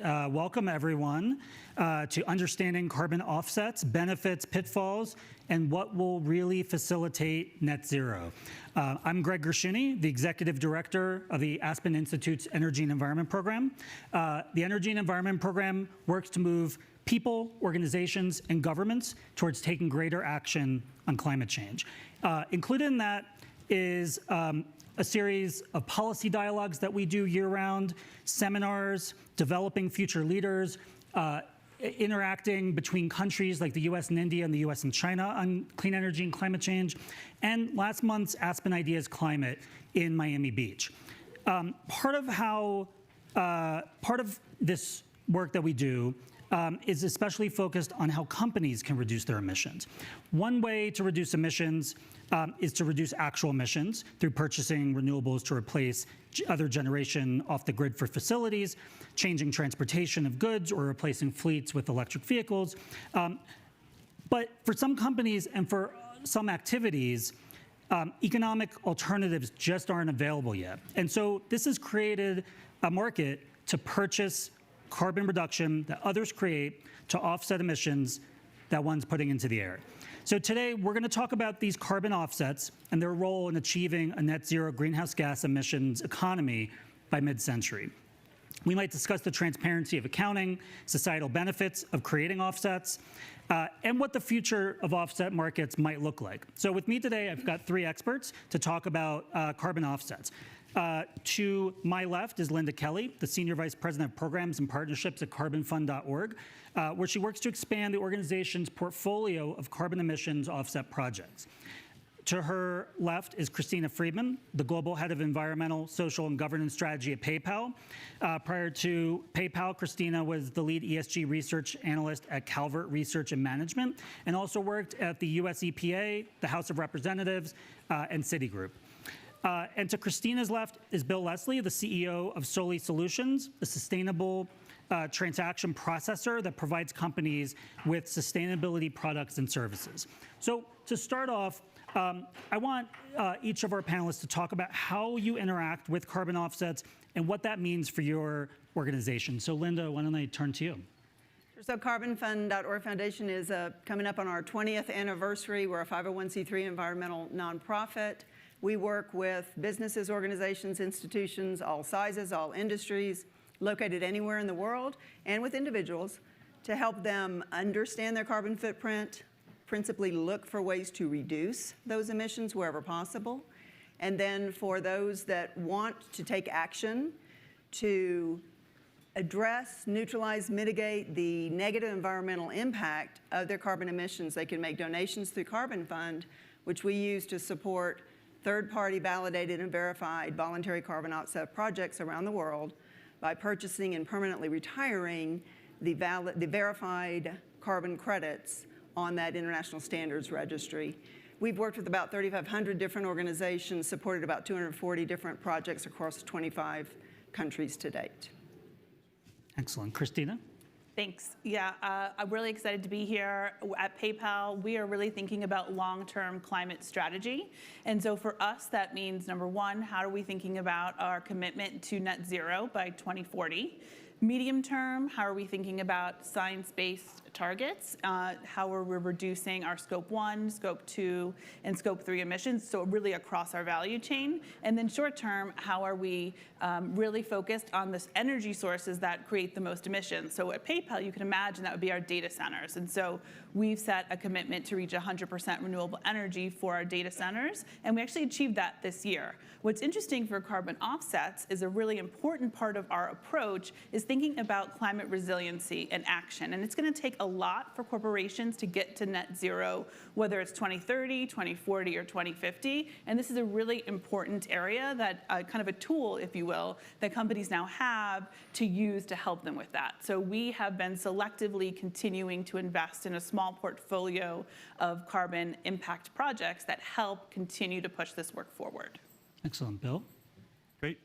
Welcome, everyone, to Understanding Carbon Offsets, Benefits, Pitfalls, and What Will Really Facilitate Net Zero. I'm Greg Gershuny, the Executive Director of the Aspen Institute's Energy and Environment Program. The Energy and Environment Program works to move people, organizations, and governments towards taking greater action on climate change. Included in that is a series of policy dialogues that we do year-round, seminars, developing future leaders, interacting between countries like the US and India and the US and China on clean energy and climate change, and last month's Aspen Ideas Climate in Miami Beach. Part of this work that we do is especially focused on how companies can reduce their emissions. One way to reduce emissions is to reduce actual emissions through purchasing renewables to replace other generation off the grid for facilities, changing transportation of goods, or replacing fleets with electric vehicles. But for some companies and for some activities, economic alternatives just aren't available yet. And so this has created a market to purchase carbon reduction that others create to offset emissions that one's putting into the air. So today, we're going to talk about these carbon offsets and their role in achieving a net zero greenhouse gas emissions economy by mid-century. We might discuss the transparency of accounting, societal benefits of creating offsets, and what the future of offset markets might look like. So with me today, I've got three experts to talk about carbon offsets. To my left is Linda Kelly, the Senior Vice President of Programs and Partnerships at carbonfund.org, where she works to expand the organization's portfolio of carbon emissions offset projects. To her left is Christina Friedman, the Global Head of Environmental, Social, and Governance Strategy at PayPal. Prior to PayPal, Christina was the lead ESG research analyst at Calvert Research and Management, and also worked at the US EPA, the House of Representatives, and Citigroup. And to Christina's left is Bill Leslie, the CEO of Soli Solutions, a sustainable transaction processor that provides companies with sustainability products and services. So to start off, I want each of our panelists to talk about how you interact with carbon offsets and what that means for your organization. So Linda, why don't I turn to you? So carbonfund.org Foundation is coming up on our 20th anniversary. We're a 501c3 environmental nonprofit. We work with businesses, organizations, institutions, all sizes, all industries, located anywhere in the world, and with individuals to help them understand their carbon footprint, principally look for ways to reduce those emissions wherever possible, and then for those that want to take action to address, neutralize, mitigate the negative environmental impact of their carbon emissions, they can make donations through Carbon Fund, which we use to support third-party validated and verified voluntary carbon offset projects around the world by purchasing and permanently retiring the verified carbon credits on that international standards registry. We've worked with about 3,500 different organizations, supported about 240 different projects across 25 countries to date. Excellent. Christina? Thanks. Yeah, I'm really excited to be here. At PayPal, we are really thinking about long-term climate strategy. And so for us, that means, number one, how are we thinking about our commitment to net zero by 2040? Medium term, how are we thinking about science-based targets? How are we reducing our Scope 1, Scope 2, and Scope 3 emissions, so really across our value chain? And then short term, how are we really focused on the energy sources that create the most emissions? So at PayPal, you can imagine that would be our data centers. And so we've set a commitment to reach 100% renewable energy for our data centers, and we actually achieved that this year. What's interesting for carbon offsets is a really important part of our approach is thinking about climate resiliency and action. And it's going to take a lot for corporations to get to net zero, whether it's 2030, 2040, or 2050. And this is a really important area that kind of a tool, if you will, that companies now have to use to help them with that. So we have been selectively continuing to invest in a small portfolio of carbon impact projects that help continue to push this work forward. Excellent. Bill? Great.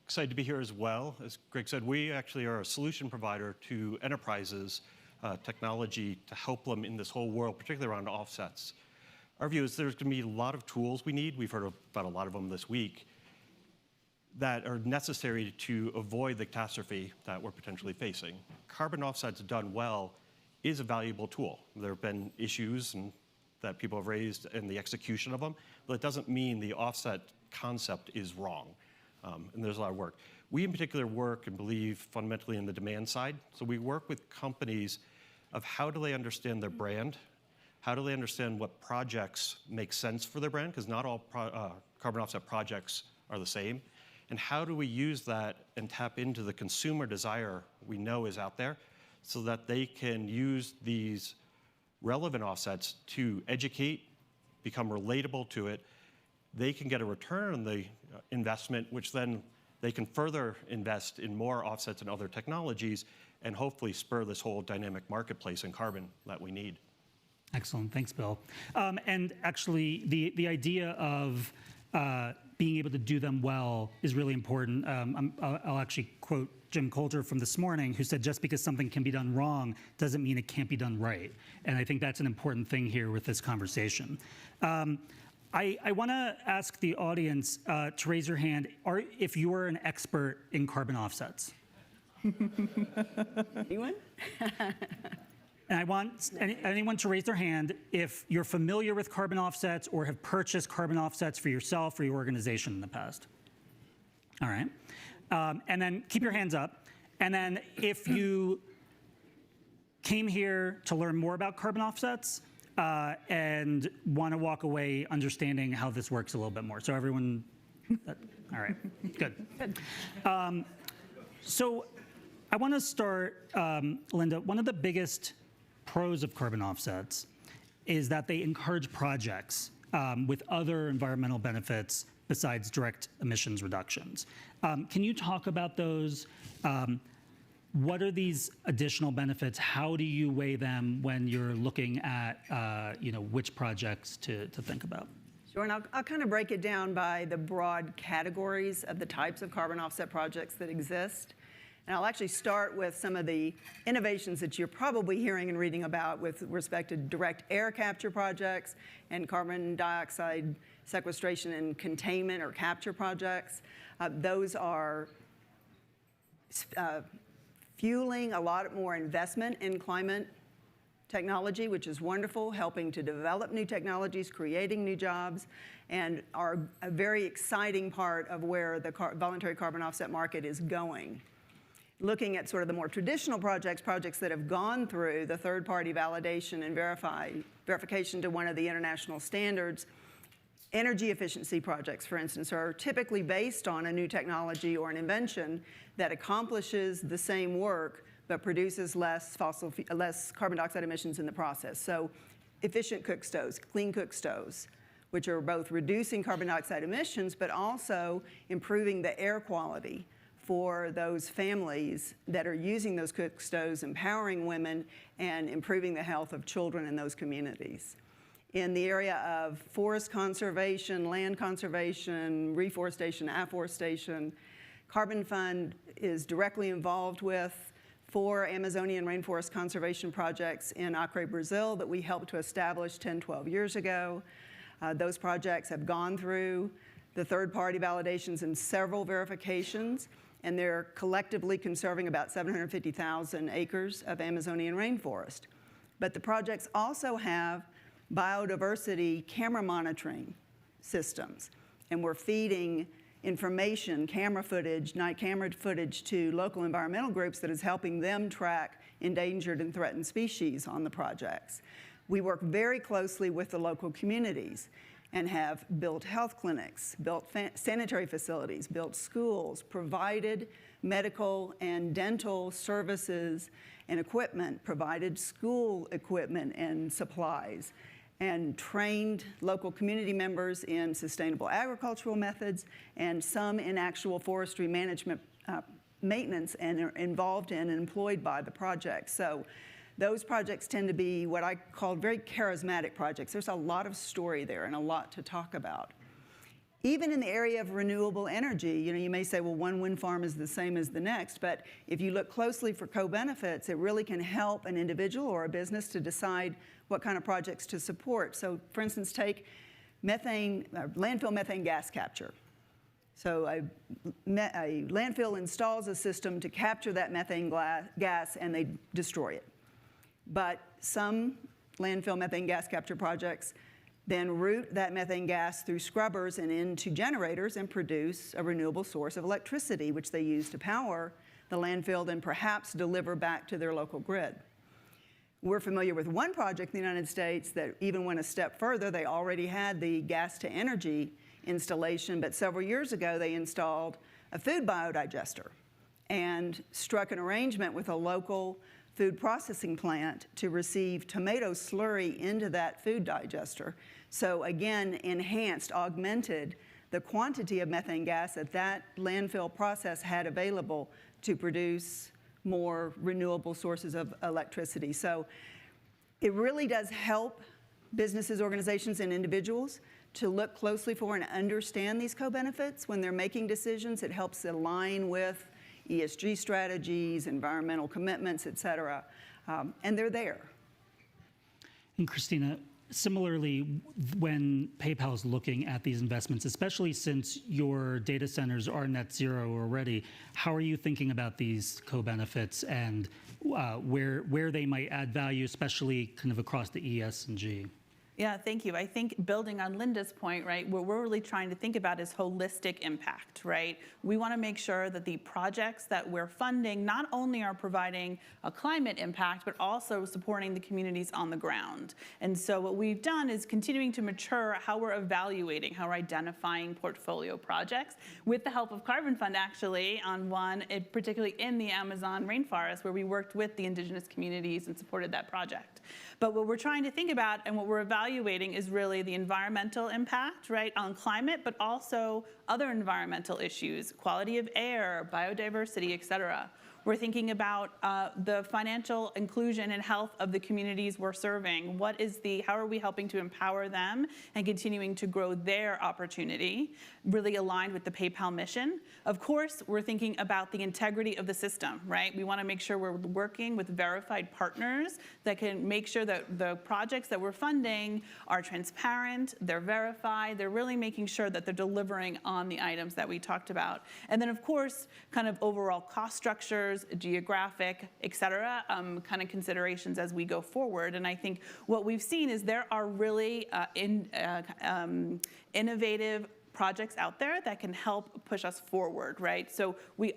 Excited to be here as well. As Greg said, we actually are a solution provider to enterprises, technology to help them in this whole world, particularly around offsets. Our view is there's going to be a lot of tools we need. We've heard about a lot of them this week. that are necessary to avoid the catastrophe that we're potentially facing. Carbon offsets done well is a valuable tool. There have been issues that people have raised in the execution of them, but it doesn't mean the offset concept is wrong. And there's a lot of work. We in particular work and believe fundamentally in the demand side. So we work with companies of how do they understand their brand, how do they understand what projects make sense for their brand, because not all carbon offset projects are the same, and how do we use that and tap into the consumer desire we know is out there so that they can use these relevant offsets to educate, become relatable to it. They can get a return on the investment, which then they can further invest in more offsets and other technologies and hopefully spur this whole dynamic marketplace in carbon that we need. Excellent, thanks, Bill. And actually, the idea of being able to do them well is really important. I'll actually quote Jim Coulter from this morning, who said, just because something can be done wrong doesn't mean it can't be done right. And I think that's an important thing here with this conversation. I want to ask the audience to raise your hand if you are an expert in carbon offsets. Anyone? And I want anyone to raise their hand if you're familiar with carbon offsets or have purchased carbon offsets for yourself or your organization in the past. All right. And then keep your hands up. And then if you came here to learn more about carbon offsets and want to walk away understanding how this works a little bit more. So everyone, all right, good. So I want to start, Linda, one of the biggest pros of carbon offsets is that they encourage projects with other environmental benefits besides direct emissions reductions. Can you talk about those? What are these additional benefits? How do you weigh them when you're looking at which projects to think about? Sure, and I'll kind of break it down by the broad categories of the types of carbon offset projects that exist. And I'll actually start with some of the innovations that you're probably hearing and reading about with respect to direct air capture projects and carbon dioxide sequestration and containment or capture projects. Those are fueling a lot more investment in climate technology, which is wonderful, helping to develop new technologies, creating new jobs, and are a very exciting part of where the voluntary carbon offset market is going. Looking at sort of the more traditional projects that have gone through the third-party validation and verification to one of the international standards, energy efficiency projects, for instance, are typically based on a new technology or an invention that accomplishes the same work but produces less carbon dioxide emissions in the process. So efficient cook stoves, clean cook stoves, which are both reducing carbon dioxide emissions but also improving the air quality for those families that are using those cook stoves, empowering women, and improving the health of children in those communities. In the area of forest conservation, land conservation, reforestation, afforestation, Carbon Fund is directly involved with 4 Amazonian rainforest conservation projects in Acre, Brazil that we helped to establish 10, 12 years ago. Those projects have gone through the third-party validations and several verifications, and they're collectively conserving about 750,000 acres of Amazonian rainforest. But the projects also have biodiversity camera monitoring systems, and we're feeding information, camera footage, night camera footage to local environmental groups that is helping them track endangered and threatened species on the projects. We work very closely with the local communities and have built health clinics, built sanitary facilities, built schools, provided medical and dental services and equipment, provided school equipment and supplies, and trained local community members in sustainable agricultural methods and some in actual forestry management maintenance and are involved in and employed by the project. So those projects tend to be what I call very charismatic projects. There's a lot of story there and a lot to talk about. Even in the area of renewable energy, you may say, well, one wind farm is the same as the next, but if you look closely for co-benefits, it really can help an individual or a business to decide what kind of projects to support. So for instance, take methane, landfill methane gas capture. So a landfill installs a system to capture that methane gas and they destroy it. But some landfill methane gas capture projects then route that methane gas through scrubbers and into generators and produce a renewable source of electricity, which they use to power the landfill, then perhaps deliver back to their local grid. We're familiar with one project in the United States that even went a step further. They already had the gas to energy installation, but several years ago they installed a food biodigester and struck an arrangement with a local food processing plant to receive tomato slurry into that food digester. So again, enhanced, augmented the quantity of methane gas that that landfill process had available to produce more renewable sources of electricity. So it really does help businesses, organizations, and individuals to look closely for and understand these co-benefits when they're making decisions. It helps align with ESG strategies, environmental commitments, et cetera, and they're there. And Christina, similarly, when PayPal is looking at these investments, especially since your data centers are net zero already, how are you thinking about these co-benefits and where they might add value, especially kind of across the E, S, and G? Yeah, thank you. I think building on Linda's point, right, what we're really trying to think about is holistic impact, right? We want to make sure that the projects that we're funding not only are providing a climate impact, but also supporting the communities on the ground. And so what we've done is continuing to mature how we're evaluating, how we're identifying portfolio projects with the help of Carbon Fund, actually, on one, particularly in the Amazon rainforest, where we worked with the indigenous communities and supported that project. But what we're trying to think about and what we're evaluating is really the environmental impact, right, on climate, but also other environmental issues, quality of air, biodiversity, et cetera. We're thinking about the financial inclusion and health of the communities we're serving. How are we helping to empower them and continuing to grow their opportunity, really aligned with the PayPal mission? Of course, we're thinking about the integrity of the system, right? We want to make sure we're working with verified partners that can make sure that the projects that we're funding are transparent, they're verified, they're really making sure that they're delivering on the items that we talked about. And then, of course, kind of overall cost structures, geographic, et cetera, kind of considerations as we go forward. And I think what we've seen is there are really innovative projects out there that can help push us forward, right? So we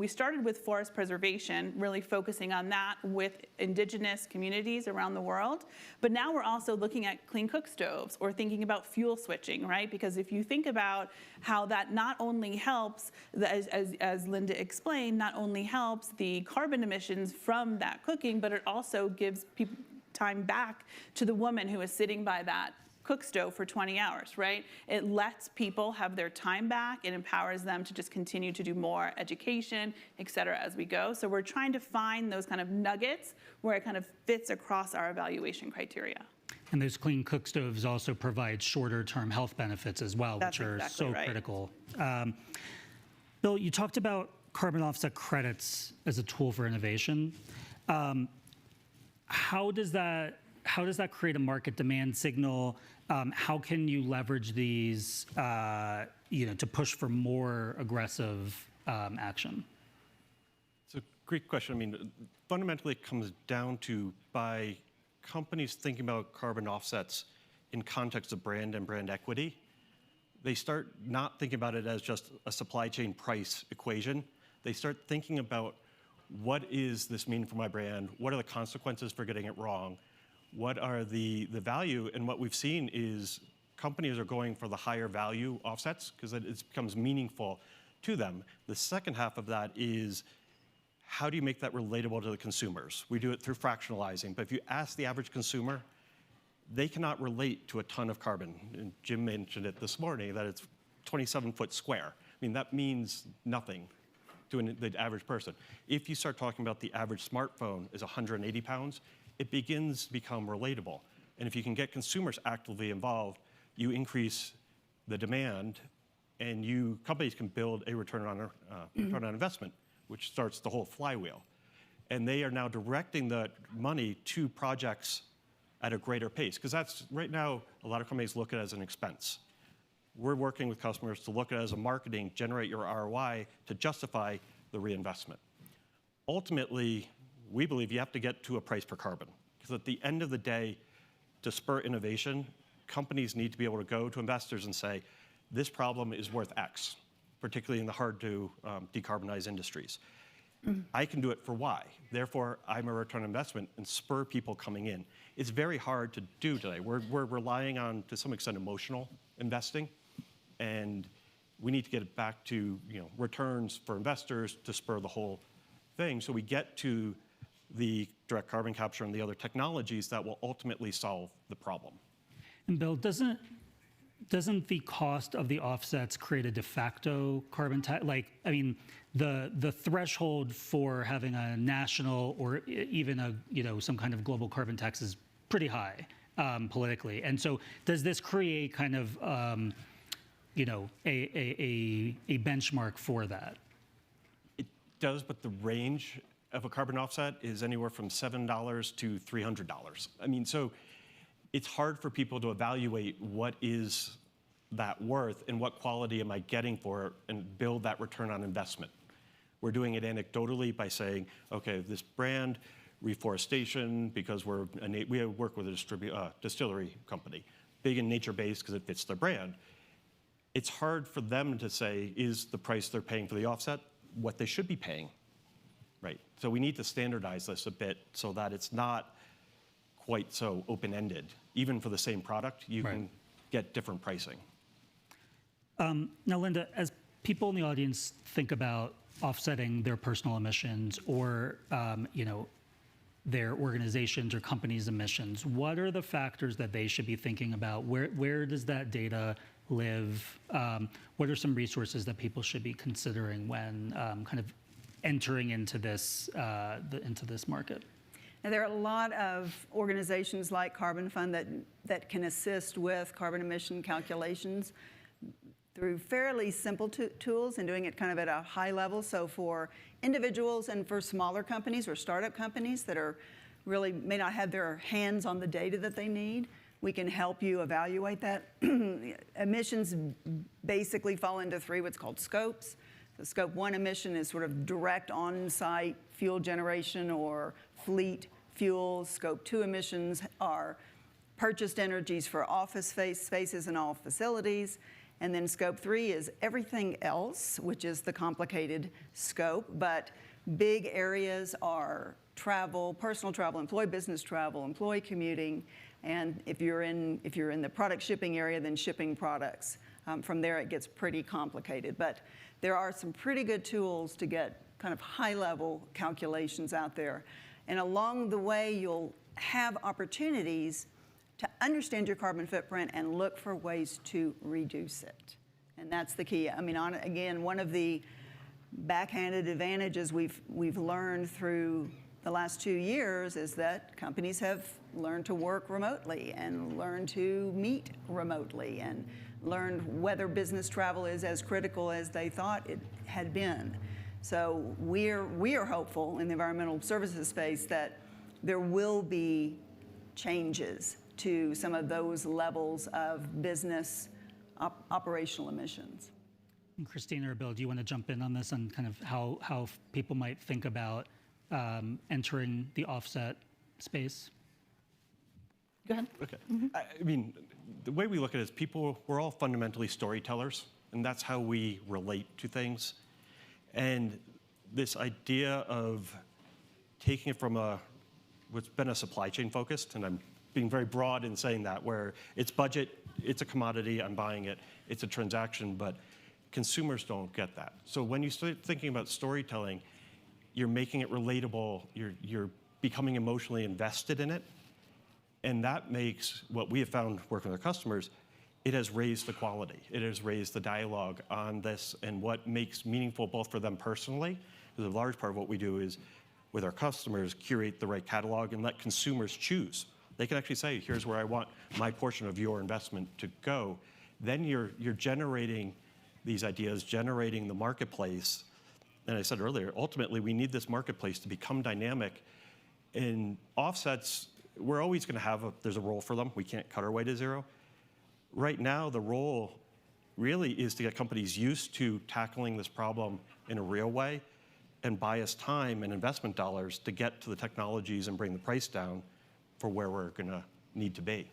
started with forest preservation, really focusing on that with indigenous communities around the world. But now we're also looking at clean cook stoves or thinking about fuel switching, right? Because if you think about how that not only helps, as Linda explained, not only helps the carbon emissions from that cooking, but it also gives people time back to the woman who is sitting by that cook stove for 20 hours, right? It lets people have their time back. It empowers them to just continue to do more education, et cetera, as we go. So we're trying to find those kind of nuggets where it kind of fits across our evaluation criteria. And those clean cook stoves also provide shorter-term health benefits as well, That's which are exactly so right. critical. Bill, you talked about carbon offset credits as a tool for innovation. How does that create a market demand signal? How can you leverage these, to push for more aggressive action? It's a great question. I mean, fundamentally, it comes down to by companies thinking about carbon offsets in context of brand and brand equity, they start not thinking about it as just a supply chain price equation. They start thinking about what is this mean for my brand? What are the consequences for getting it wrong? What are the value? And what we've seen is companies are going for the higher value offsets because it becomes meaningful to them. The second half of that is how do you make that relatable to the consumers? We do it through fractionalizing, but if you ask the average consumer, they cannot relate to a ton of carbon. And Jim mentioned it this morning that it's 27-foot square. I mean, that means nothing to the average person. If you start talking about the average smartphone is 180 pounds, it begins to become relatable. And if you can get consumers actively involved, you increase the demand, and companies can build a return on investment, which starts the whole flywheel. And they are now directing the money to projects at a greater pace, because that's right now a lot of companies look at it as an expense. we're working with customers to look at it as a marketing, generate your ROI to justify the reinvestment. Ultimately, we believe you have to get to a price per carbon, because at the end of the day, to spur innovation, companies need to be able to go to investors and say, this problem is worth X, particularly in the hard to decarbonize industries. I can do it for Y. Therefore, I'm a return on investment and spur people coming in. It's very hard to do today. We're relying on, to some extent, emotional investing, and we need to get it back to returns for investors to spur the whole thing, so we get to the direct carbon capture and the other technologies that will ultimately solve the problem. And Bill, doesn't the cost of the offsets create a de facto carbon tax? Like, I mean, the threshold for having a national or even a some kind of global carbon tax is pretty high politically. And so, does this create kind of a benchmark for that? It does, but the range of a carbon offset is anywhere from $7 to $300. I mean, so it's hard for people to evaluate what is that worth and what quality am I getting for it and build that return on investment. We're doing it anecdotally by saying, okay, this brand, reforestation, because we work with a distillery company, big and nature-based because it fits their brand. It's hard for them to say, is the price they're paying for the offset what they should be paying? Right. So we need to standardize this a bit so that it's not quite so open-ended. Even for the same product, you can get different pricing. Now, Linda, as people in the audience think about offsetting their personal emissions or their organizations or companies' emissions, what are the factors that they should be thinking about? Where does that data live? What are some resources that people should be considering when kind of entering into this market? Now, there are a lot of organizations like Carbon Fund that can assist with carbon emission calculations through fairly simple tools and doing it kind of at a high level. So for individuals and for smaller companies or startup companies that are really may not have their hands on the data that they need, we can help you evaluate that. Emissions basically fall into three what's called scopes. The scope 1 emission is sort of direct on-site fuel generation or fleet fuels. Scope 2 emissions are purchased energies for office spaces and all facilities. And then scope 3 is everything else, which is the complicated scope. But big areas are travel, personal travel, employee business travel, employee commuting. And if you're in the product shipping area, then shipping products. From there, it gets pretty complicated. But there are some pretty good tools to get kind of high-level calculations out there. And along the way, you'll have opportunities to understand your carbon footprint and look for ways to reduce it. And that's the key. I mean, again, one of the backhanded advantages we've learned through the last 2 years is that companies have learned to work remotely and learned to meet remotely and learned whether business travel is as critical as they thought it had been. So we are hopeful in the environmental services space that there will be changes to some of those levels of business operational emissions. And Christina or Bill, do you want to jump in on this and kind of how people might think about entering the offset space? Go ahead. Okay. I mean, the way we look at it is we're all fundamentally storytellers, and that's how we relate to things. And this idea of taking it from what's been a supply chain focused, and I'm being very broad in saying that, where it's budget, it's a commodity, I'm buying it, it's a transaction, but consumers don't get that. So when you start thinking about storytelling, you're making it relatable, you're becoming emotionally invested in it, and that makes what we have found working with our customers, it has raised the quality. It has raised the dialogue on this and what makes meaningful both for them personally, because a large part of what we do is with our customers, curate the right catalog and let consumers choose. They can actually say, here's where I want my portion of your investment to go. Then you're generating these ideas, generating the marketplace. And I said earlier, ultimately, we need this marketplace to become dynamic. And offsets, we're always going to have there's a role for them. We can't cut our way to zero. Right now, the role really is to get companies used to tackling this problem in a real way and buy us time and investment dollars to get to the technologies and bring the price down for where we're going to need to be.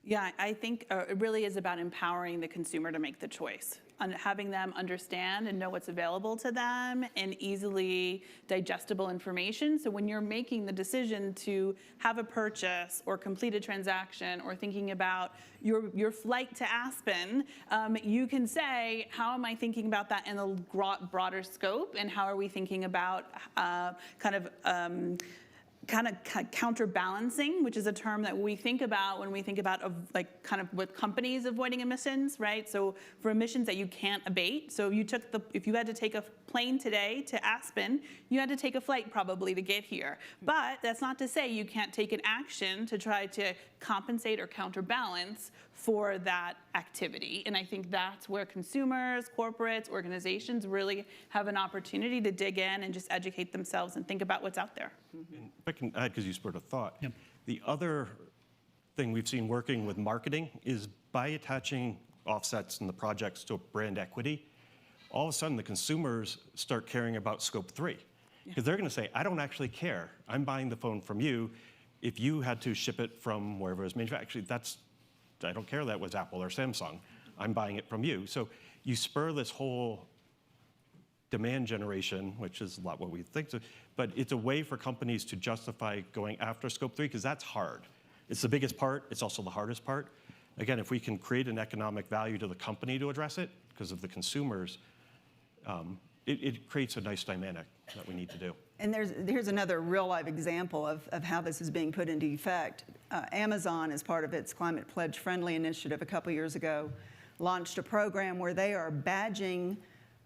Yeah, I think it really is about empowering the consumer to make the choice, and having them understand and know what's available to them and easily digestible information. So when you're making the decision to have a purchase or complete a transaction or thinking about your flight to Aspen, you can say, how am I thinking about that in a broader scope, and how are we thinking about kind of counterbalancing, which is a term that we think about when we think about like kind of with companies avoiding emissions, right? So for emissions that you can't abate, so if you had to take a plane today to Aspen, you had to take a flight probably to get here. But that's not to say you can't take an action to try to compensate or counterbalance for that activity. And I think that's where consumers, corporates, organizations really have an opportunity to dig in and just educate themselves and think about what's out there. And if I can add, because you spurred a thought, Yep. the other thing we've seen working with marketing is by attaching offsets in the projects to brand equity, all of a sudden the consumers start caring about scope 3. Because they're going to say, I don't actually care. I'm buying the phone from you. If you had to ship it from wherever it was manufactured, I don't care that it was Apple or Samsung. I'm buying it from you. So you spur this whole demand generation, which is a lot what we think, but it's a way for companies to justify going after scope 3, because that's hard. It's the biggest part. It's also the hardest part. Again, if we can create an economic value to the company to address it, because of the consumers, it creates a nice dynamic that we need to do. And here's another real-life example of how this is being put into effect. Amazon, as part of its Climate Pledge Friendly initiative a couple years ago, launched a program where they are badging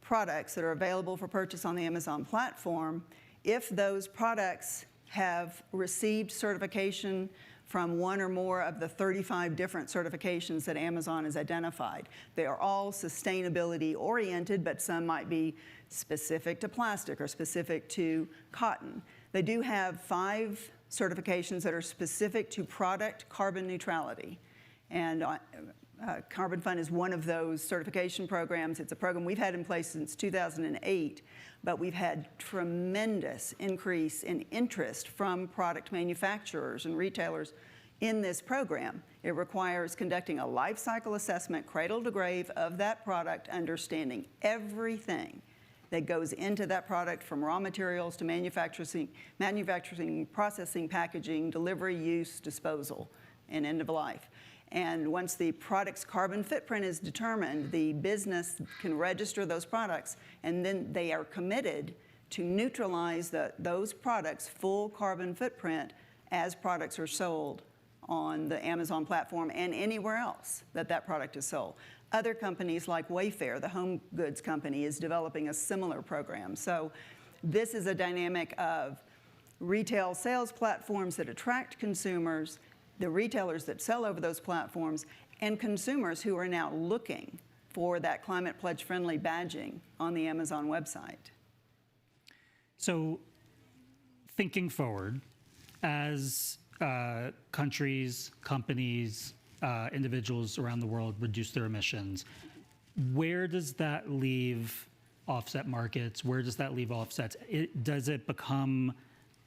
products that are available for purchase on the Amazon platform if those products have received certification from one or more of the 35 different certifications that Amazon has identified. They are all sustainability oriented, but some might be specific to plastic or specific to cotton. They do have 5 certifications that are specific to product carbon neutrality. And Carbon Fund is one of those certification programs. It's a program we've had in place since 2008, but we've had tremendous increase in interest from product manufacturers and retailers in this program. It requires conducting a life cycle assessment, cradle to grave, of that product, understanding everything that goes into that product, from raw materials to manufacturing, processing, packaging, delivery, use, disposal, and end of life. And once the product's carbon footprint is determined, the business can register those products, and then they are committed to neutralize those products' full carbon footprint as products are sold on the Amazon platform and anywhere else that product is sold. Other companies like Wayfair, the home goods company, is developing a similar program. So this is a dynamic of retail sales platforms that attract consumers, the retailers that sell over those platforms, and consumers who are now looking for that Climate Pledge Friendly badging on the Amazon website. So thinking forward, as countries, companies, individuals around the world reduce their emissions, where does that leave offset markets? Where does that leave offsets? Does it become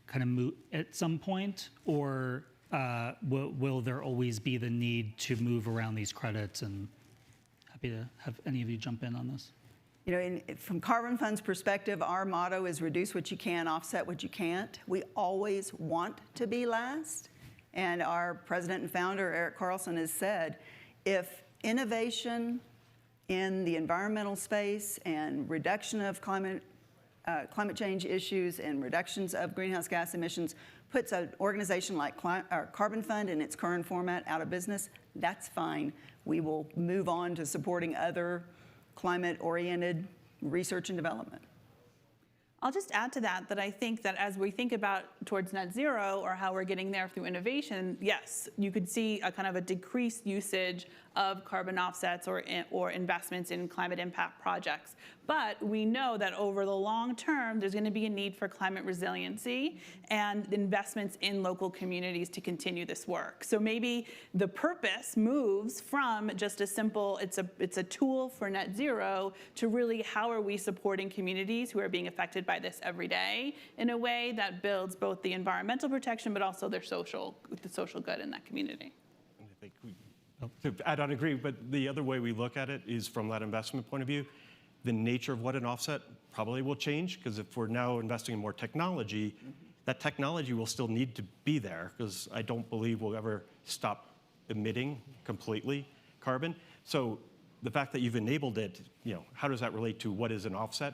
kind of moot at some point, or will there always be the need to move around these credits? And happy to have any of you jump in on this. You know, from Carbon Fund's perspective, our motto is reduce what you can, offset what you can't. We always want to be last. And our president and founder, Eric Carlson, has said, if innovation in the environmental space and reduction of climate change issues and reductions of greenhouse gas emissions puts an organization like Carbon Fund in its current format out of business, that's fine. We will move on to supporting other climate-oriented research and development. I'll just add to that that I think that as we think about towards net zero or how we're getting there through innovation, yes, you could see a kind of a decreased usage of carbon offsets or investments in climate impact projects. But we know that over the long term, there's going to be a need for climate resiliency and investments in local communities to continue this work. So maybe the purpose moves from just a simple, it's a tool for net zero, to really how are we supporting communities who are being affected by this every day in a way that builds both the environmental protection but also the social good in that community. I think to add on, agree, but the other way we look at it is from that investment point of view. The nature of what an offset probably will change, because if we're now investing in more technology, that technology will still need to be there, because I don't believe we'll ever stop emitting completely carbon. So the fact that you've enabled it, how does that relate to what is an offset?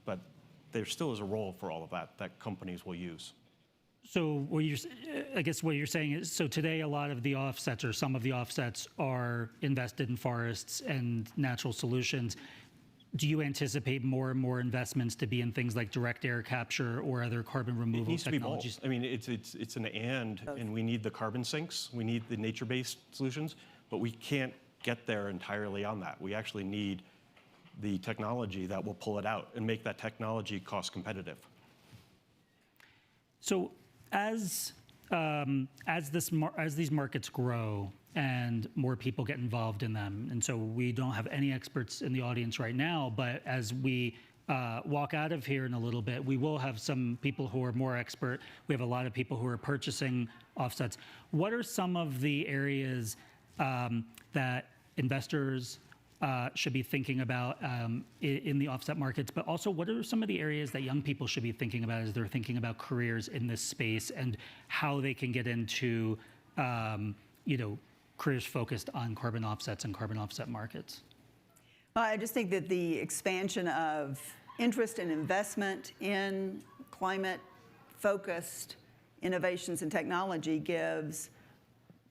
But there still is a role for all of that companies will use. So I guess what you're saying is, so today a lot of the offsets or some of the offsets are invested in forests and natural solutions. Do you anticipate more and more investments to be in things like direct air capture or other carbon removal It needs technologies? to be both. I mean, it's an and we need the carbon sinks, we need the nature-based solutions, but we can't get there entirely on that. We actually need the technology that will pull it out and make that technology cost competitive. So as these markets grow and more people get involved in them, and so we don't have any experts in the audience right now, but as we walk out of here in a little bit, we will have some people who are more expert. We have a lot of people who are purchasing offsets. What are some of the areas that investors should be thinking about in the offset markets, but also what are some of the areas that young people should be thinking about as they're thinking about careers in this space and how they can get into careers focused on carbon offsets and carbon offset markets? Well, I just think that the expansion of interest and investment in climate-focused innovations and technology gives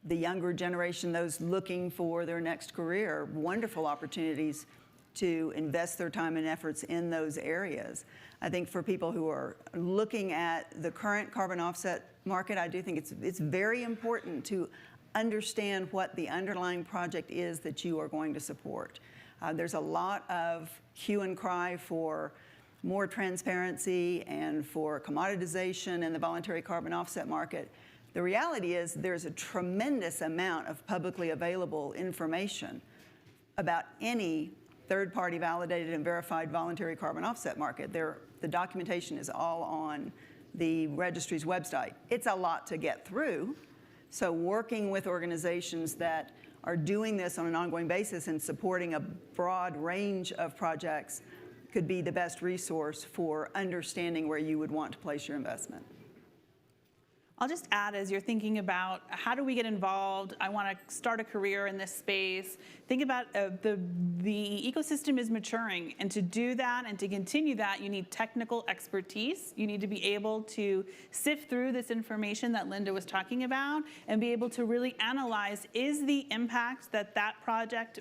the younger generation, those looking for their next career, wonderful opportunities to invest their time and efforts in those areas. I think for people who are looking at the current carbon offset market, I do think it's very important to understand what the underlying project is that you are going to support. There's a lot of hue and cry for more transparency and for commoditization in the voluntary carbon offset market. The reality is there's a tremendous amount of publicly available information about any third-party validated and verified voluntary carbon offset market. The documentation is all on the registry's website. It's a lot to get through, so working with organizations that are doing this on an ongoing basis and supporting a broad range of projects could be the best resource for understanding where you would want to place your investment. I'll just add, as you're thinking about how do we get involved, I want to start a career in this space, think about the ecosystem is maturing, and to do that and to continue that, you need technical expertise. You need to be able to sift through this information that Linda was talking about and be able to really analyze, is the impact that project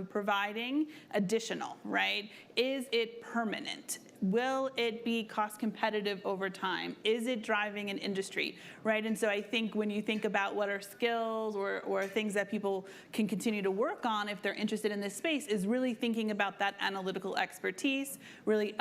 providing additional, right? Is it permanent? Will it be cost competitive over time? Is it driving an industry, right? And so I think when you think about what are skills or things that people can continue to work on if they're interested in this space, is really thinking about that analytical expertise, really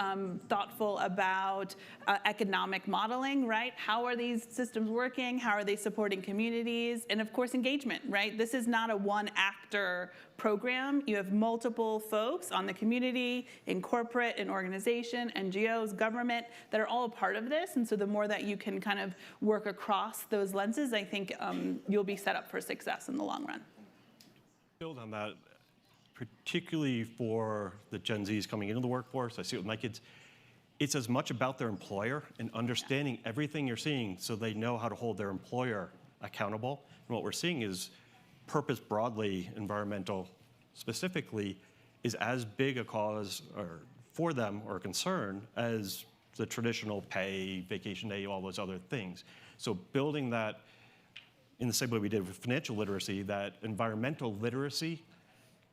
thoughtful about economic modeling, right? How are these systems working? How are they supporting communities? And of course, engagement, right? This is not a one-actor program. You have multiple folks on the community, in corporate, in organization, NGOs, government, that are all a part of this. And so the more that you can kind of work across those lenses, I think you'll be set up for success in the long run. Build on that, particularly for the Gen Zs coming into the workforce. I see it with my kids. It's as much about their employer and understanding everything you're seeing so they know how to hold their employer accountable. And what we're seeing is purpose broadly, environmental specifically, is as big a cause or for them or concern as the traditional pay, vacation day, all those other things. So building that in the same way we did with financial literacy, that environmental literacy,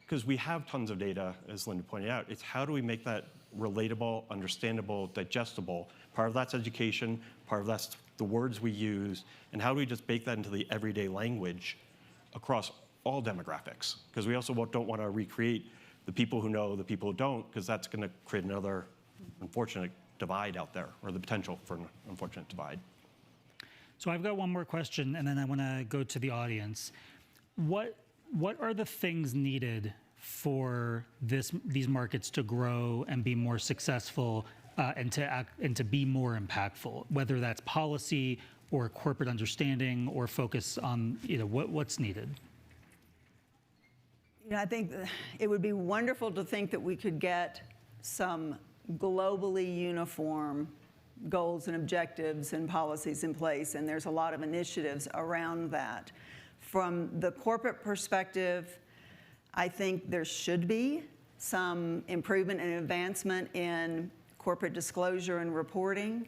because we have tons of data, as Linda pointed out, it's how do we make that relatable, understandable, digestible. Part of that's education, part of that's the words we use, and how do we just bake that into the everyday language across all demographics? Because we also don't want to recreate the people who know, the people who don't, because that's going to create another unfortunate divide out there, or the potential for an unfortunate divide. So I've got one more question, and then I want to go to the audience. What are the things needed for these markets to grow and be more successful and to be more impactful, whether that's policy or corporate understanding or focus on what's needed? I think it would be wonderful to think that we could get some globally uniform goals and objectives and policies in place, and there's a lot of initiatives around that. From the corporate perspective, I think there should be some improvement and advancement in corporate disclosure and reporting.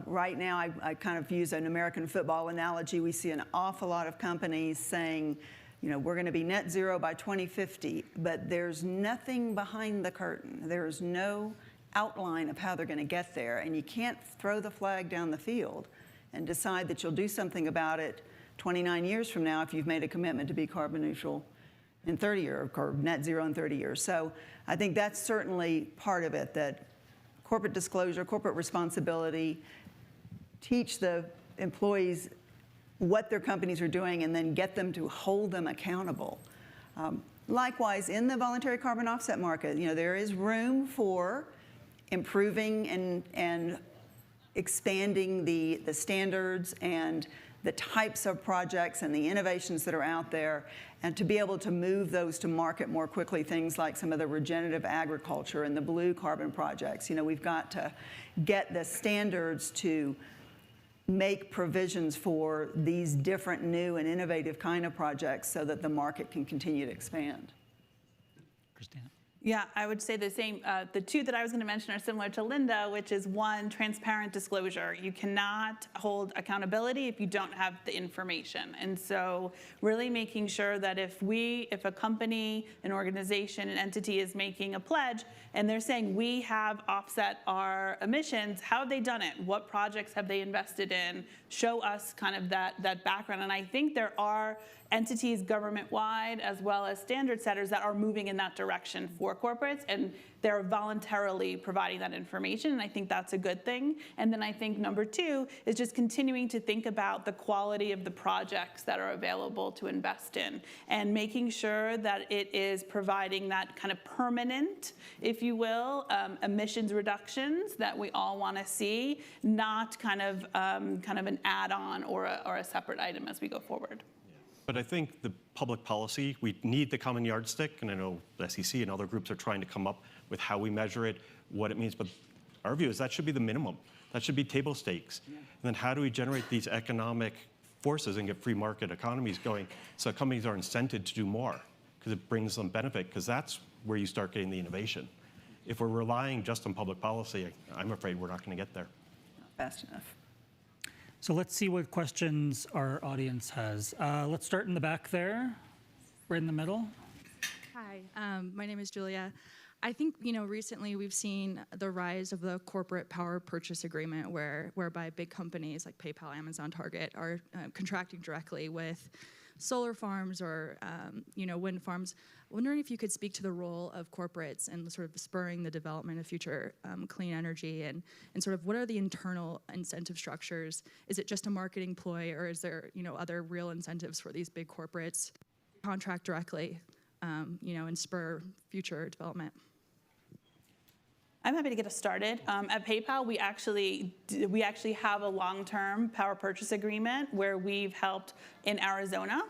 Right now, I kind of use an American football analogy. We see an awful lot of companies saying, we're going to be net zero by 2050, but there's nothing behind the curtain. There's no outline of how they're going to get there, and you can't throw the flag down the field and decide that you'll do something about it 29 years from now if you've made a commitment to be carbon neutral in 30 years, or net zero in 30 years. So I think that's certainly part of it, that corporate disclosure, corporate responsibility, teach the employees what their companies are doing and then get them to hold them accountable. Likewise, in the voluntary carbon offset market, there is room for improving and expanding the standards and the types of projects and the innovations that are out there, and to be able to move those to market more quickly, things like some of the regenerative agriculture and the blue carbon projects. We've got to get the standards to make provisions for these different new and innovative kind of projects so that the market can continue to expand. Christina. Yeah, I would say the same. The two that I was going to mention are similar to Linda, which is one, transparent disclosure. You cannot hold accountability if you don't have the information. And so really making sure that if a company, an organization, an entity is making a pledge and they're saying we have offset our emissions, how have they done it? What projects have they invested in? Show us kind of that background. And I think there are entities government-wide as well as standard setters that are moving in that direction for corporates, and they're voluntarily providing that information, and I think that's a good thing. And then I think number two is just continuing to think about the quality of the projects that are available to invest in, and making sure that it is providing that kind of permanent, if you will, emissions reductions that we all want to see, not kind of an add-on or a separate item as we go forward. But I think the public policy, we need the common yardstick, and I know the SEC and other groups are trying to come up with how we measure it, what it means, but our view is that should be the minimum. That should be table stakes. Yeah. And then how do we generate these economic forces and get free market economies going so companies are incented to do more, because it brings them benefit, because that's where you start getting the innovation. If we're relying just on public policy, I'm afraid we're not going to get there. Not fast enough. So let's see what questions our audience has. Let's start in the back there, right in the middle. Hi, my name is Julia. I think recently we've seen the rise of the corporate power purchase agreement, whereby big companies like PayPal, Amazon, Target are contracting directly with solar farms or wind farms. Wondering if you could speak to the role of corporates and sort of spurring the development of future clean energy, and sort of what are the internal incentive structures? Is it just a marketing ploy, or is there other real incentives for these big corporates to contract directly, and spur future development? I'm happy to get us started. At PayPal, we actually have a long-term power purchase agreement where we've helped in Arizona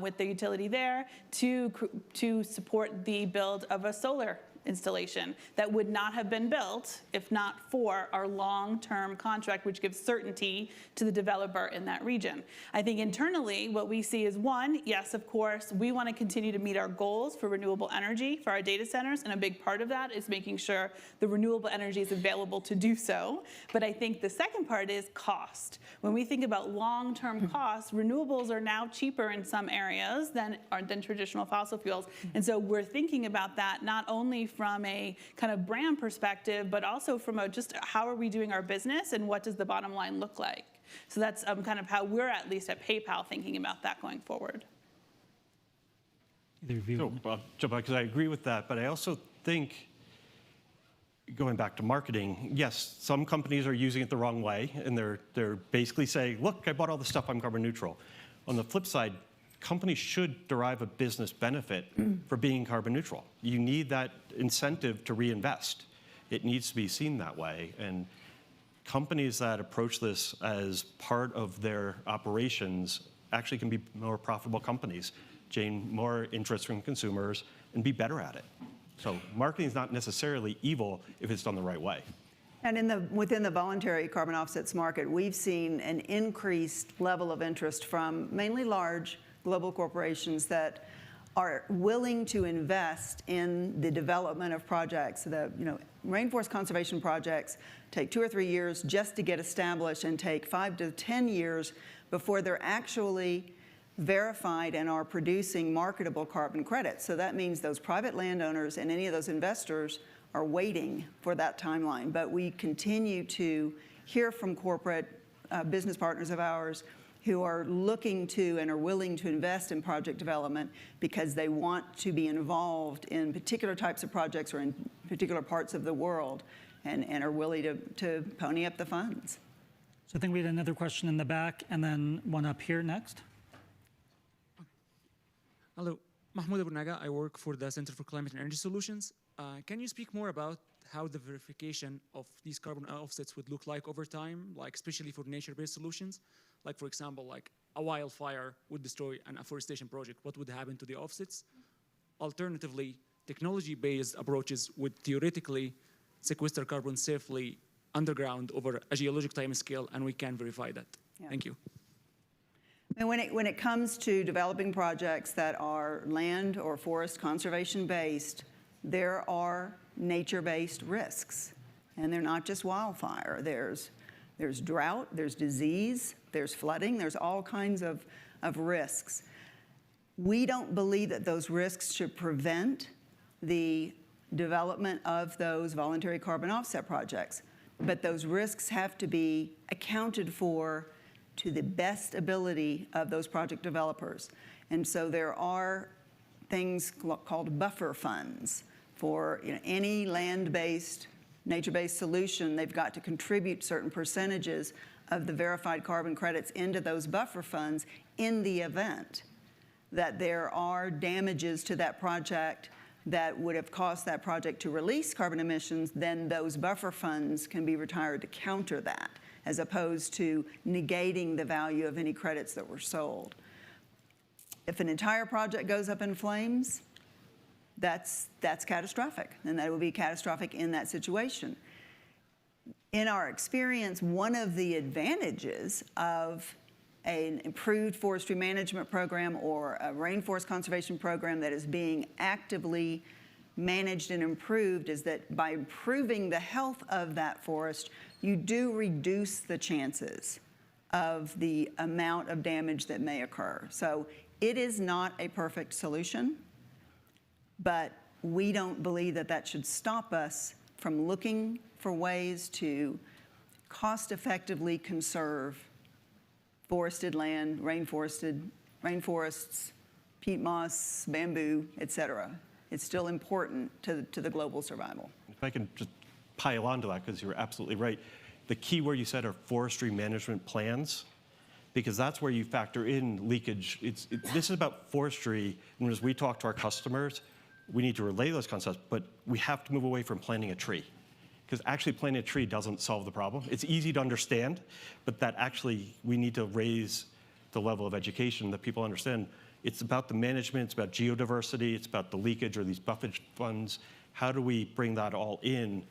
with the utility there to support the build of a solar installation that would not have been built if not for our long-term contract, which gives certainty to the developer in that region. I think internally what we see is, one, yes, of course, we want to continue to meet our goals for renewable energy for our data centers, and a big part of that is making sure the renewable energy is available to do so. But I think the second part is cost. When we think about long-term costs, renewables are now cheaper in some areas than traditional fossil fuels. And so we're thinking about that not only from a kind of brand perspective, but also from a just how are we doing our business and what does the bottom line look like? So that's kind of how we're at least at PayPal thinking about that going forward. Either of you. So, I'll jump on because I agree with that, but I also think, going back to marketing, yes, some companies are using it the wrong way, and they're basically saying, look, I bought all this stuff, I'm carbon neutral. On the flip side, companies should derive a business benefit for being carbon neutral. You need that incentive to reinvest. It needs to be seen that way, and companies that approach this as part of their operations actually can be more profitable companies, gain more interest from consumers, and be better at it. So marketing is not necessarily evil if it's done the right way. And within the voluntary carbon offsets market, we've seen an increased level of interest from mainly large global corporations that are willing to invest in the development of projects. The rainforest conservation projects take 2 or 3 years just to get established and take 5 to 10 years before they're actually verified and are producing marketable carbon credits. So that means those private landowners and any of those investors are waiting for that timeline. But we continue to hear from corporate business partners of ours who are looking to and are willing to invest in project development because they want to be involved in particular types of projects or in particular parts of the world and are willing to pony up the funds. So I think we had another question in the back and then one up here next. Hello, Mahmoud Abunaga. I work for the Center for Climate and Energy Solutions. Can you speak more about how the verification of these carbon offsets would look like over time, like especially for nature-based solutions? Like, for example, like a wildfire would destroy an afforestation project. What would happen to the offsets? Alternatively, technology-based approaches would theoretically sequester carbon safely underground over a geologic time scale, and we can verify that. Yeah. Thank you. And when it comes to developing projects that are land or forest conservation based, there are nature-based risks, and they're not just wildfire. There's drought, there's disease, there's flooding, there's all kinds of risks. We don't believe that those risks should prevent the development of those voluntary carbon offset projects, but those risks have to be accounted for to the best ability of those project developers. And so there are things called buffer funds for any land-based, nature-based solution. They've got to contribute certain percentages of the verified carbon credits into those buffer funds in the event that there are damages to that project that would have caused that project to release carbon emissions. Then those buffer funds can be retired to counter that, as opposed to negating the value of any credits that were sold. If an entire project goes up in flames, that's catastrophic, and that would be catastrophic in that situation. In our experience, one of the advantages of an improved forestry management program or a rainforest conservation program that is being actively managed and improved is that by improving the health of that forest, you do reduce the chances of the amount of damage that may occur. So it is not a perfect solution, but we don't believe that that should stop us from looking for ways to cost-effectively conserve forested land, rainforests, peat moss, bamboo, et cetera. It's still important to the global survival. If I can just pile onto that, because you're absolutely right. The key word you said are forestry management plans, because that's where you factor in leakage. This is about forestry, and as we talk to our customers, we need to relay those concepts, but we have to move away from planting a tree, because actually planting a tree doesn't solve the problem. It's easy to understand, but that actually we need to raise the level of education that people understand. It's about the management, it's about geodiversity, it's about the leakage or these buffage funds. How do we bring that all in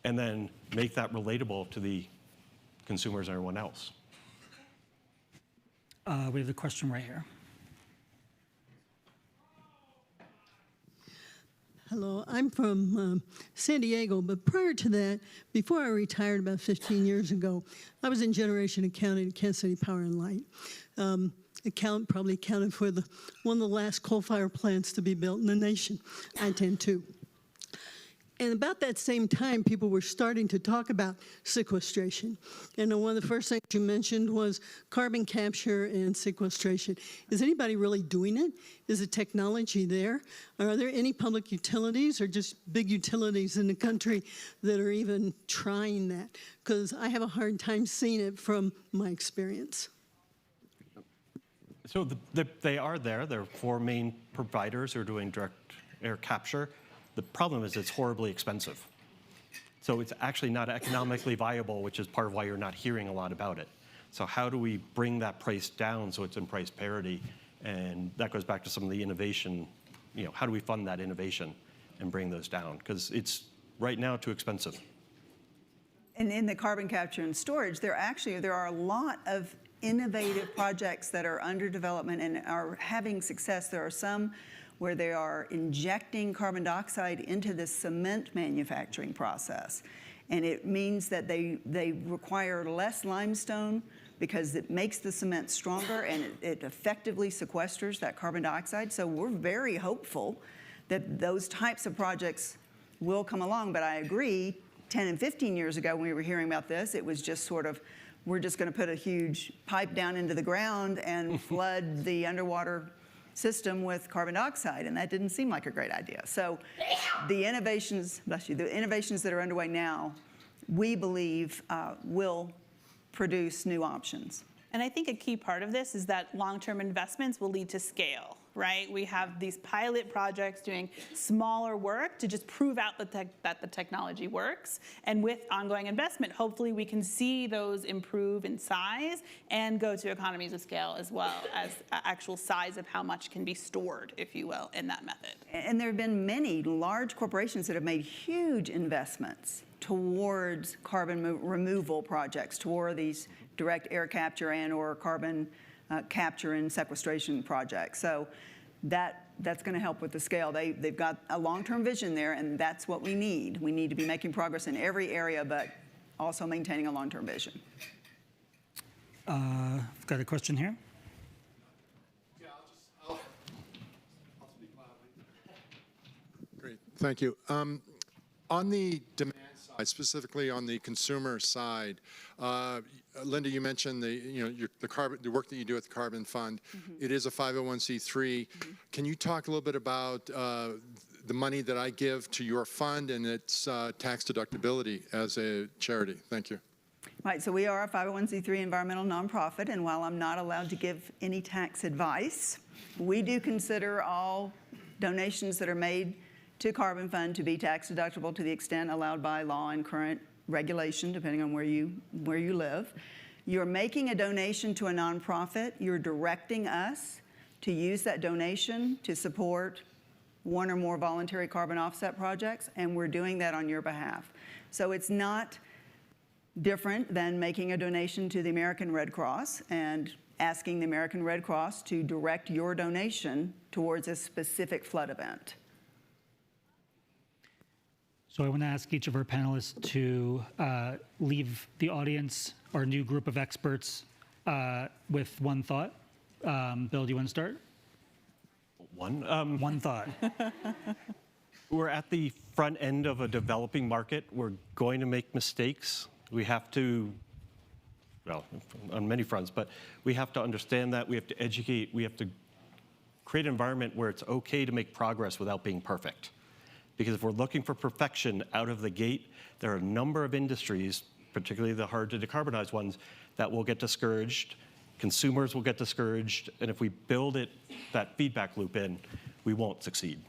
and then make that relatable to the consumers and everyone else? We have a question right here. Hello, I'm from San Diego, but prior to that, before I retired about 15 years ago, I was in generation accounting at Kansas City Power and Light. Probably accounted for one of the last coal-fired plants to be built in the nation, I-10-2. And about that same time, people were starting to talk about sequestration. And one of the first things you mentioned was carbon capture and sequestration. Is anybody really doing it? Is the technology there? Are there any public utilities or just big utilities in the country that are even trying that? Because I have a hard time seeing it from my experience. So they are there. There are 4 main providers who are doing direct air capture. The problem is it's horribly expensive. So it's actually not economically viable, which is part of why you're not hearing a lot about it. So how do we bring that price down so it's in price parity? And that goes back to some of the innovation, how do we fund that innovation and bring those down? Because it's right now too expensive. And in the carbon capture and storage, there are a lot of innovative projects that are under development and are having success. There are some where they are injecting carbon dioxide into the cement manufacturing process. And it means that they require less limestone because it makes the cement stronger and it effectively sequesters that carbon dioxide. So we're very hopeful that those types of projects will come along. But I agree, 10 and 15 years ago when we were hearing about this, it was just sort of, we're just going to put a huge pipe down into the ground and flood the underwater system with carbon dioxide, and that didn't seem like a great idea. So the innovations, the innovations that are underway now, we believe will produce new options. And I think a key part of this is that long-term investments will lead to scale, right? We have these pilot projects doing smaller work to just prove out that the technology works. And with ongoing investment, hopefully we can see those improve in size and go to economies of scale as well as actual size of how much can be stored, if you will, in that method. And there have been many large corporations that have made huge investments towards carbon removal projects, toward these direct air capture and or carbon capture and sequestration projects. So that's going to help with the scale. They've got a long-term vision there, and that's what we need. We need to be making progress in every area, but also maintaining a long-term vision. I've got a question here. Yeah, I'll be quiet. Great, thank you. On the demand side, specifically on the consumer side, Linda, you mentioned the work that you do at the Carbon Fund. Mm-hmm. It is a 501c3. Mm-hmm. Can you talk a little bit about the money that I give to your fund and its tax deductibility as a charity? Thank you. Right, so we are a 501c3 environmental nonprofit, and while I'm not allowed to give any tax advice, we do consider all donations that are made to Carbon Fund to be tax deductible to the extent allowed by law and current regulation, depending on where you live. You're making a donation to a nonprofit. You're directing us to use that donation to support one or more voluntary carbon offset projects, and we're doing that on your behalf. So it's not different than making a donation to the American Red Cross and asking the American Red Cross to direct your donation towards a specific flood event. So I want to ask each of our panelists to leave the audience, our new group of experts, with one thought. Bill, do you want to start? One thought. We're at the front end of a developing market. We're going to make mistakes. We have to, well, on many fronts, but we have to understand that. We have to educate. We have to create an environment where it's okay to make progress without being perfect. Because if we're looking for perfection out of the gate, there are a number of industries, particularly the hard to decarbonize ones, that will get discouraged. Consumers will get discouraged. And if we build that feedback loop in, we won't succeed.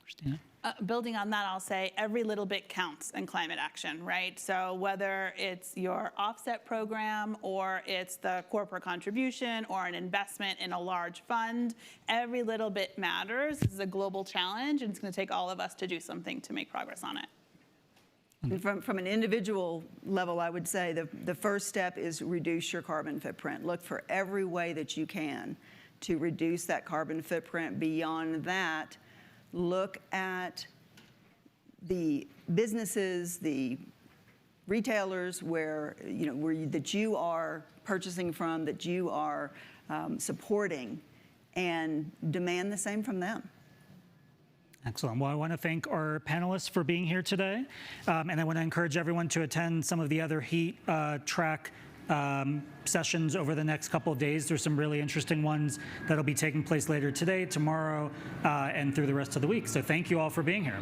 Christina? Building on that, I'll say every little bit counts in climate action, right? So whether it's your offset program or it's the corporate contribution or an investment in a large fund, every little bit matters. This is a global challenge, and it's going to take all of us to do something to make progress on it. And from an individual level, I would say the first step is reduce your carbon footprint. Look for every way that you can to reduce that carbon footprint. Beyond that, look at the businesses, the retailers that you are purchasing from, that you are supporting, and demand the same from them. Excellent. Well, I want to thank our panelists for being here today. And I want to encourage everyone to attend some of the other heat track sessions over the next couple of days. There's some really interesting ones that'll be taking place later today, tomorrow, and through the rest of the week. So thank you all for being here.